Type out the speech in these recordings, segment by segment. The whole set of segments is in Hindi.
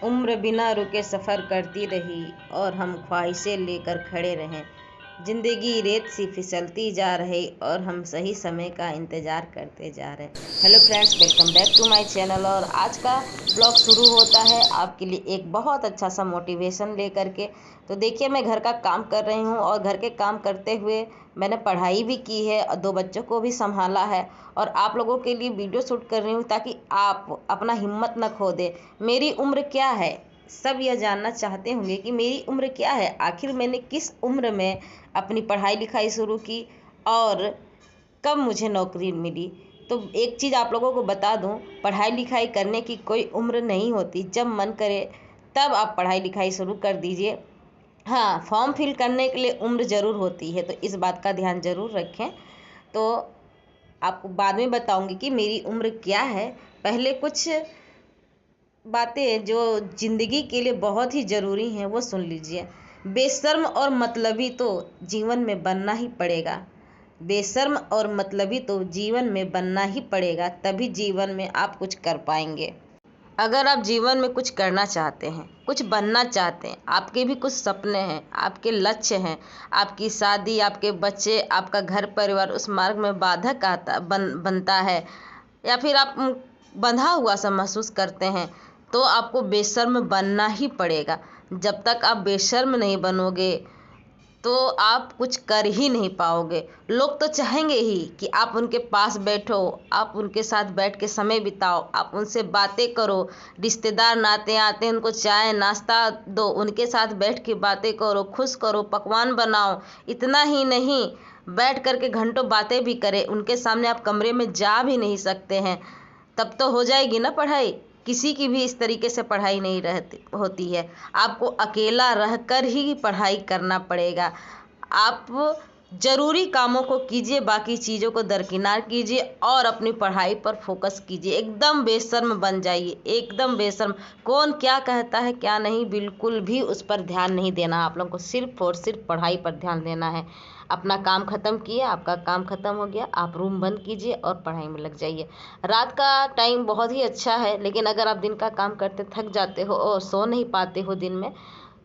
उम्र बिना रुके सफ़र करती रही और हम ख्वाहिशें लेकर खड़े रहें। जिंदगी रेत सी फिसलती जा रही और हम सही समय का इंतज़ार करते जा रहे। Hello friends, welcome back to my channel. और आज का ब्लॉग शुरू होता है आपके लिए एक बहुत अच्छा सा मोटिवेशन लेकर के। तो देखिए, मैं घर का काम कर रही हूँ और घर के काम करते हुए मैंने पढ़ाई भी की है और 2 बच्चों को भी संभाला है और आप लोगों के लिए वीडियो शूट कर रही हूँ ताकि आप अपना हिम्मत न खो दे। मेरी उम्र क्या है, सब यह जानना चाहते होंगे कि मेरी उम्र क्या है, आखिर मैंने किस उम्र में अपनी पढ़ाई लिखाई शुरू की और कब मुझे नौकरी मिली। तो एक चीज़ आप लोगों को बता दूं, पढ़ाई लिखाई करने की कोई उम्र नहीं होती। जब मन करे तब आप पढ़ाई लिखाई शुरू कर दीजिए। हाँ, फॉर्म फिल करने के लिए उम्र ज़रूर होती है, तो इस बात का ध्यान ज़रूर रखें। तो आपको बाद में बताऊंगी कि मेरी उम्र क्या है। पहले कुछ बातें जो ज़िंदगी के लिए बहुत ही ज़रूरी हैं वो सुन लीजिए। बेशर्म और मतलबी तो जीवन में बनना ही पड़ेगा। बेशर्म और मतलबी तो जीवन में बनना ही पड़ेगा, तभी जीवन में आप कुछ कर पाएंगे। अगर आप जीवन में कुछ करना चाहते हैं, कुछ बनना चाहते हैं, आपके भी कुछ सपने हैं, आपके लक्ष्य हैं, आपकी शादी, आपके बच्चे, आपका घर परिवार उस मार्ग में बाधक बनता है या फिर आप बंधा हुआ सा महसूस करते हैं, तो आपको बेशर्म बनना ही पड़ेगा। जब तक आप बेशर्म नहीं बनोगे तो आप कुछ कर ही नहीं पाओगे। लोग तो चाहेंगे ही कि आप उनके पास बैठो, आप उनके साथ बैठ के समय बिताओ, आप उनसे बातें करो। रिश्तेदार नाते आते हैं, उनको चाय नाश्ता दो, उनके साथ बैठ के बातें करो, खुश करो, पकवान बनाओ। इतना ही नहीं, बैठ कर के घंटों बातें भी करें। उनके सामने आप कमरे में जा भी नहीं सकते हैं, तब तो हो जाएगी ना पढ़ाई। किसी की भी इस तरीके से पढ़ाई नहीं रहती होती है। आपको अकेला रहकर ही पढ़ाई करना पड़ेगा। आप ज़रूरी कामों को कीजिए, बाकी चीज़ों को दरकिनार कीजिए और अपनी पढ़ाई पर फोकस कीजिए। एकदम बेशर्म बन जाइए, एकदम बेशर्म। कौन क्या कहता है क्या नहीं, बिल्कुल भी उस पर ध्यान नहीं देना। आप लोगों को सिर्फ और सिर्फ पढ़ाई पर ध्यान देना है। अपना काम ख़त्म किया, आपका काम ख़त्म हो गया, आप रूम बंद कीजिए और पढ़ाई में लग जाइए। रात का टाइम बहुत ही अच्छा है, लेकिन अगर आप दिन का काम करते थक जाते हो और सो नहीं पाते हो दिन में,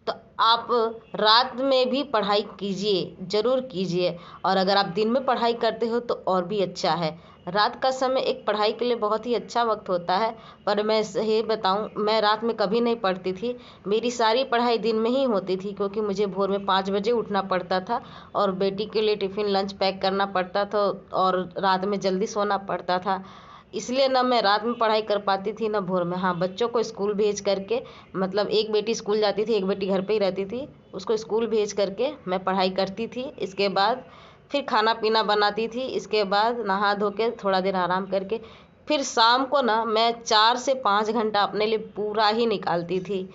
तो आप रात में भी पढ़ाई कीजिए, ज़रूर कीजिए। और अगर आप दिन में पढ़ाई करते हो तो और भी अच्छा है। रात का समय एक पढ़ाई के लिए बहुत ही अच्छा वक्त होता है। पर मैं सही बताऊं, मैं रात में कभी नहीं पढ़ती थी। मेरी सारी पढ़ाई दिन में ही होती थी, क्योंकि मुझे भोर में 5 बजे उठना पड़ता था और बेटी के लिए टिफ़िन लंच पैक करना पड़ता था और रात में जल्दी सोना पड़ता था। इसलिए ना मैं रात में पढ़ाई कर पाती थी ना भोर में। हाँ, बच्चों को स्कूल भेज करके, मतलब एक बेटी स्कूल जाती थी, एक बेटी घर पे ही रहती थी, उसको स्कूल भेज करके मैं पढ़ाई करती थी। इसके बाद फिर खाना पीना बनाती थी, इसके बाद नहा धो के थोड़ा देर आराम करके फिर शाम को ना मैं 4 से 5 घंटा अपने लिए पूरा ही निकालती थी।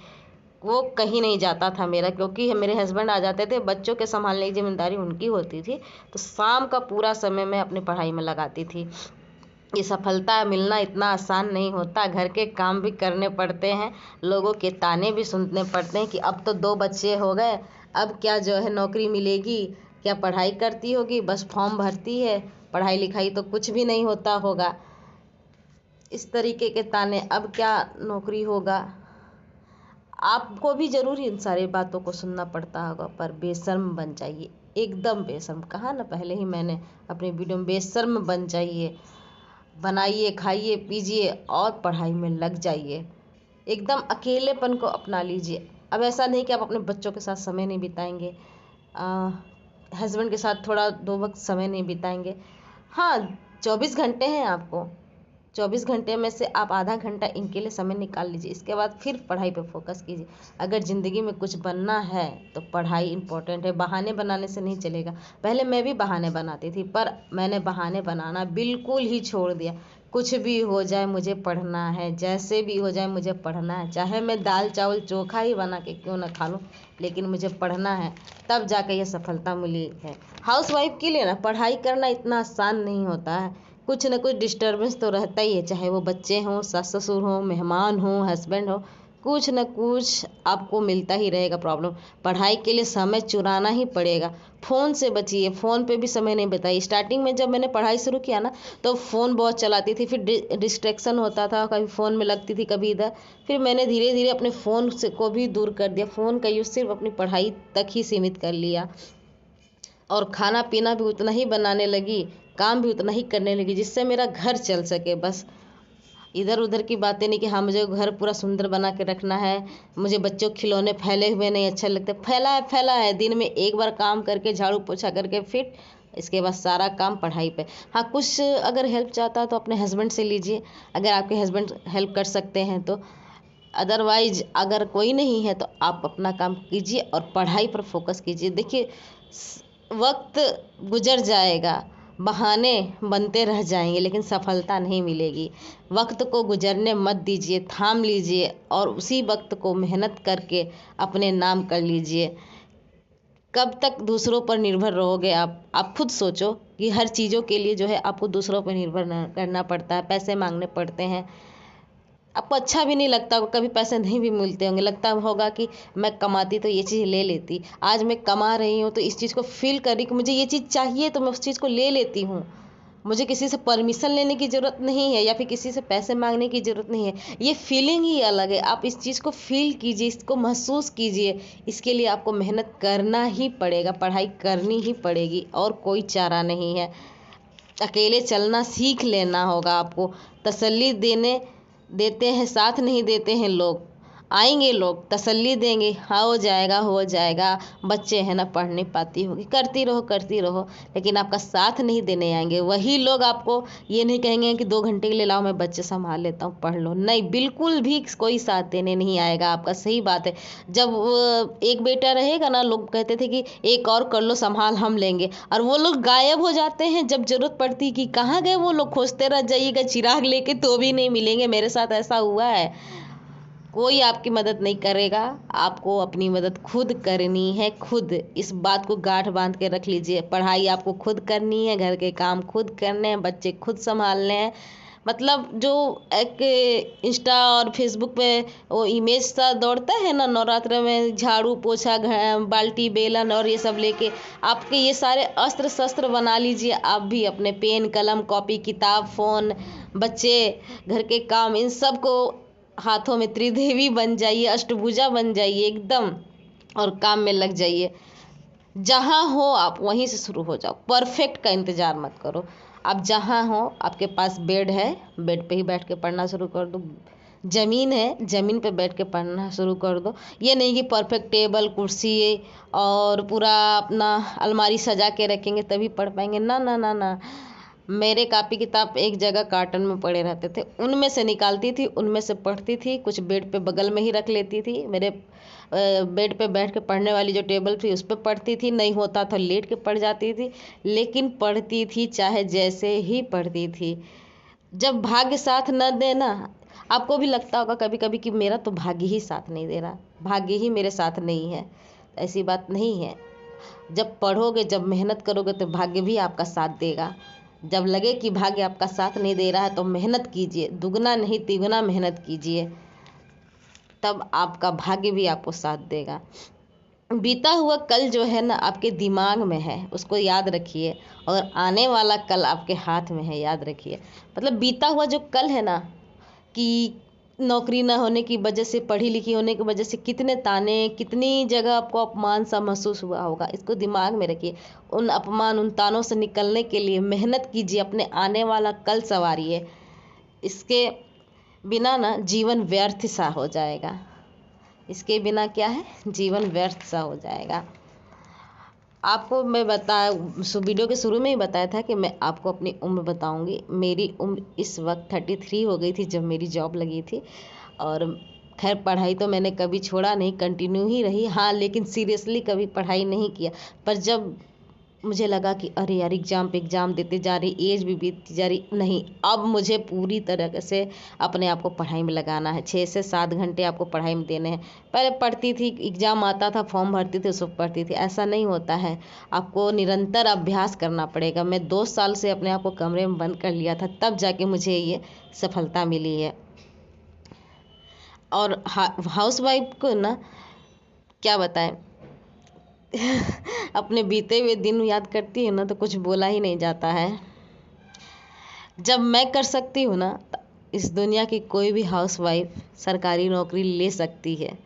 वो कहीं नहीं जाता था मेरा, क्योंकि मेरे हस्बैंड आ जाते थे, बच्चों के संभालने की जिम्मेदारी उनकी होती थी। तो शाम का पूरा समय मैं अपनी पढ़ाई में लगाती थी। ये सफलता मिलना इतना आसान नहीं होता, घर के काम भी करने पड़ते हैं, लोगों के ताने भी सुनने पड़ते हैं कि अब तो 2 बच्चे हो गए, अब क्या जो है नौकरी मिलेगी, क्या पढ़ाई करती होगी, बस फॉर्म भरती है, पढ़ाई लिखाई तो कुछ भी नहीं होता होगा। इस तरीके के ताने, अब क्या नौकरी होगा। आपको भी ज़रूर इन सारी बातों को सुनना पड़ता होगा, पर बेशर्म बन जाइए, एकदम बेशर्म। कहा ना पहले ही मैंने अपनी वीडियो में, बेशर्म बन जाइए। बनाइए, खाइए, पीजिए और पढ़ाई में लग जाइए। एकदम अकेलेपन को अपना लीजिए। अब ऐसा नहीं कि आप अपने बच्चों के साथ समय नहीं बिताएंगे, हस्बैंड के साथ थोड़ा 2 वक्त समय नहीं बिताएंगे। हाँ, 24 घंटे हैं आपको, 24 घंटे में से आप आधा घंटा इनके लिए समय निकाल लीजिए। इसके बाद फिर पढ़ाई पे फोकस कीजिए। अगर ज़िंदगी में कुछ बनना है तो पढ़ाई इम्पोर्टेंट है। बहाने बनाने से नहीं चलेगा। पहले मैं भी बहाने बनाती थी, पर मैंने बहाने बनाना बिल्कुल ही छोड़ दिया। कुछ भी हो जाए मुझे पढ़ना है, जैसे भी हो जाए मुझे पढ़ना है, चाहे मैं दाल चावल चोखा ही बना के क्यों ना खा लूँ, लेकिन मुझे पढ़ना है। तब जाकर यह सफलता मिली है। हाउसवाइफ के लिए ना पढ़ाई करना इतना आसान नहीं होता है। कुछ न कुछ डिस्टर्बेंस तो रहता ही है, चाहे वो बच्चे हों, सास ससुर हों, मेहमान हों, हस्बैंड हो, कुछ न कुछ आपको मिलता ही रहेगा प्रॉब्लम। पढ़ाई के लिए समय चुराना ही पड़ेगा। फ़ोन से बचिए, फ़ोन पे भी समय नहीं बिताइए। स्टार्टिंग में जब मैंने पढ़ाई शुरू किया ना, तो फ़ोन बहुत चलाती थी, फिर डिस्ट्रैक्शन होता था, कभी फ़ोन में लगती थी, कभी इधर। फिर मैंने धीरे धीरे अपने फ़ोन से को भी दूर कर दिया। फ़ोन का यूज़ सिर्फ अपनी पढ़ाई तक ही सीमित कर लिया, और खाना पीना भी उतना ही बनाने लगी, काम भी उतना ही करने लगी, जिससे मेरा घर चल सके। बस इधर उधर की बातें नहीं कि हाँ मुझे घर पूरा सुंदर बना के रखना है, मुझे बच्चों के खिलौने फैले हुए नहीं अच्छे लगते। फैला है, दिन में एक बार काम करके झाड़ू पोछा करके फिट, इसके बाद सारा काम पढ़ाई पे। हाँ, कुछ अगर हेल्प चाहता है तो अपने हस्बैंड से लीजिए, अगर आपके हस्बैंड हेल्प कर सकते हैं तो। अदरवाइज अगर कोई नहीं है तो आप अपना काम कीजिए और पढ़ाई पर फोकस कीजिए। देखिए, वक्त गुजर जाएगा, बहाने बनते रह जाएंगे, लेकिन सफलता नहीं मिलेगी। वक्त को गुजरने मत दीजिए, थाम लीजिए और उसी वक्त को मेहनत करके अपने नाम कर लीजिए। कब तक दूसरों पर निर्भर रहोगे आप खुद सोचो कि हर चीज़ों के लिए जो है आपको दूसरों पर निर्भर करना पड़ता है, पैसे मांगने पड़ते हैं। आपको अच्छा भी नहीं लगता होगा, कभी पैसे नहीं भी मिलते होंगे, लगता होगा कि मैं कमाती तो ये चीज़ ले लेती। आज मैं कमा रही हूँ तो इस चीज़ को फील कर रही कि मुझे ये चीज़ चाहिए, तो मैं उस चीज़ को ले लेती हूँ। मुझे किसी से परमिशन लेने की ज़रूरत नहीं है, या फिर किसी से पैसे मांगने की ज़रूरत नहीं है। ये फीलिंग ही अलग है। आप इस चीज़ को फील कीजिए, इसको महसूस कीजिए। इसके लिए आपको मेहनत करना ही पड़ेगा, पढ़ाई करनी ही पड़ेगी, और कोई चारा नहीं है। अकेले चलना सीख लेना होगा आपको। तसल्ली देते हैं, साथ नहीं देते हैं लोग। आएंगे लोग, तसल्ली देंगे, हाँ हो जाएगा, बच्चे हैं ना, पढ़ नहीं पाती होगी, करती रहो, लेकिन आपका साथ नहीं देने आएंगे। वही लोग आपको ये नहीं कहेंगे कि 2 घंटे के लिए लाओ मैं बच्चे संभाल लेता हूँ, पढ़ लो। नहीं, बिल्कुल भी कोई साथ देने नहीं आएगा आपका। सही बात है। जब एक बेटा रहेगा ना, लोग कहते थे कि एक और कर लो, संभाल हम लेंगे, और वो लोग गायब हो जाते हैं। जब जरूरत पड़ती कि कहाँ गए वो लोग, खोजते रह जाइएगा चिराग लेके तो भी नहीं मिलेंगे। मेरे साथ ऐसा हुआ है। कोई आपकी मदद नहीं करेगा, आपको अपनी मदद खुद करनी है। खुद इस बात को गांठ बांध के रख लीजिए। पढ़ाई आपको खुद करनी है, घर के काम खुद करने हैं, बच्चे खुद संभालने हैं। मतलब जो एक इंस्टा और फेसबुक पे वो इमेज सा दौड़ता है ना, नवरात्र में झाड़ू पोछा बाल्टी बेलन और ये सब लेके, आपके ये सारे अस्त्र शस्त्र बना लीजिए। आप भी अपने पेन कलम कॉपी किताब फ़ोन बच्चे घर के काम, इन सब को हाथों में त्रिदेवी बन जाइए, अष्टभुजा बन जाइए एकदम, और काम में लग जाइए। जहाँ हो आप वहीं से शुरू हो जाओ। परफेक्ट का इंतज़ार मत करो। आप जहाँ हो, आपके पास बेड है, बेड पे ही बैठ के पढ़ना शुरू कर दो। ज़मीन है, ज़मीन पे बैठ के पढ़ना शुरू कर दो। ये नहीं कि परफेक्ट टेबल कुर्सी और पूरा अपना अलमारी सजा के रखेंगे तभी पढ़ पाएंगे। ना ना ना ना। मेरे कापी किताब एक जगह कार्टन में पड़े रहते थे, उनमें से निकालती थी, उनमें से पढ़ती थी। कुछ बेड पे बगल में ही रख लेती थी। मेरे बेड पे बैठ के पढ़ने वाली जो टेबल थी उस पर पढ़ती थी, नहीं होता था लेट के पढ़ जाती थी, लेकिन पढ़ती थी, चाहे जैसे ही पढ़ती थी। जब भाग्य साथ न देना, आपको भी लगता होगा कभी कभी कि मेरा तो भाग्य ही साथ नहीं दे रहा, भाग्य ही मेरे साथ नहीं है। ऐसी बात नहीं है। जब पढ़ोगे, जब मेहनत करोगे तो भाग्य भी आपका साथ देगा। जब लगे कि भाग्य आपका साथ नहीं दे रहा है तो मेहनत कीजिए, दुगना नहीं तिगुना मेहनत कीजिए, तब आपका भाग्य भी आपको साथ देगा। बीता हुआ कल जो है ना आपके दिमाग में है, उसको याद रखिए, और आने वाला कल आपके हाथ में है, याद रखिए। मतलब बीता हुआ जो कल है ना, कि नौकरी ना होने की वजह से, पढ़ी लिखी होने की वजह से कितने ताने, कितनी जगह आपको अपमान सा महसूस हुआ होगा, इसको दिमाग में रखिए। उन अपमान, उन तानों से निकलने के लिए मेहनत कीजिए, अपने आने वाला कल संवारिए। इसके बिना ना जीवन व्यर्थ सा हो जाएगा। इसके बिना क्या है, जीवन व्यर्थ सा हो जाएगा। आपको मैं वीडियो के शुरू में ही बताया था कि मैं आपको अपनी उम्र बताऊंगी। मेरी उम्र इस वक्त 33 हो गई थी जब मेरी जॉब लगी थी। और खैर, पढ़ाई तो मैंने कभी छोड़ा नहीं, कंटिन्यू ही रही। हाँ, लेकिन सीरियसली कभी पढ़ाई नहीं किया। पर जब मुझे लगा कि अरे यार, एग्ज़ाम पे एग्ज़ाम देते जा रही, एज भी बीतती जा रही, नहीं, अब मुझे पूरी तरह से अपने आप को पढ़ाई में लगाना है। 6 से 7 घंटे आपको पढ़ाई में देने हैं। पहले पढ़ती थी, एग्ज़ाम आता था, फॉर्म भरती थी, उसको पढ़ती थी, ऐसा नहीं होता है। आपको निरंतर अभ्यास करना पड़ेगा। मैं 2 साल से अपने आप को कमरे में बंद कर लिया था, तब जाके मुझे ये सफलता मिली है। और हाउस वाइफ को ना क्या बताएं अपने बीते हुए दिन याद करती है ना तो कुछ बोला ही नहीं जाता है। जब मैं कर सकती हूँ ना, इस दुनिया की कोई भी हाउस वाइफ सरकारी नौकरी ले सकती है।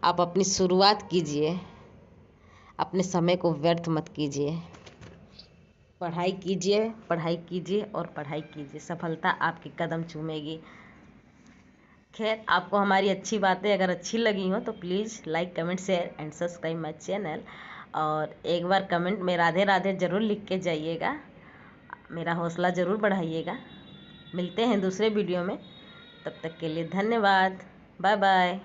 आप अपनी शुरुआत कीजिए, अपने समय को व्यर्थ मत कीजिए। पढ़ाई कीजिए, पढ़ाई कीजिए और पढ़ाई कीजिए, सफलता आपके कदम चूमेगी। खैर, आपको हमारी अच्छी बातें अगर अच्छी लगी हो तो please like, comment, share and subscribe my channel. और एक बार कमेंट में राधे राधे ज़रूर लिख के जाइएगा, मेरा हौसला ज़रूर बढ़ाइएगा। मिलते हैं दूसरे वीडियो में, तब तक के लिए धन्यवाद। Bye bye.